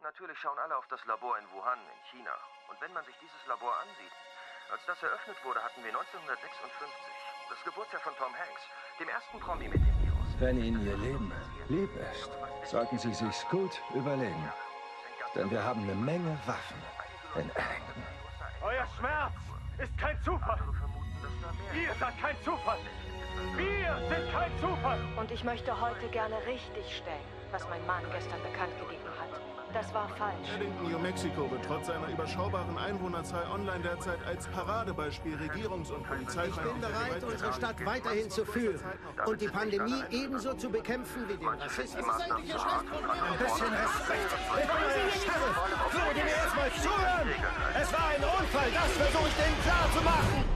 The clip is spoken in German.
Natürlich schauen alle auf das Labor in Wuhan in China. Und wenn man sich dieses Labor ansieht, als das eröffnet wurde, hatten wir 1956 das Geburtsjahr von Tom Hanks, dem ersten Promi mit dem Virus. Wenn Ihnen Ihr Leben lieb ist, sollten Sie sich's gut überlegen. Denn wir haben eine Menge Waffen in Ellington. Euer Schmerz ist kein Zufall. Ihr seid kein Zufall. Wir sind kein Zufall. Und ich möchte heute gerne richtig stellen, was mein Mann gestern bekannt gegeben hat. Das war falsch. Ellington, New Mexico wird trotz seiner überschaubaren Einwohnerzahl online derzeit als Paradebeispiel Regierungs- und Polizeifeindlicher. Ich bin bereit, unsere Stadt weiterhin zu führen und die Pandemie ebenso zu bekämpfen wie den Rassismus. Ein bisschen Respekt. Ich bin euer Sheriff. Würdet ihr mir erstmal zuhören? Es war ein Unfall, das versuche ich denen klar zu machen.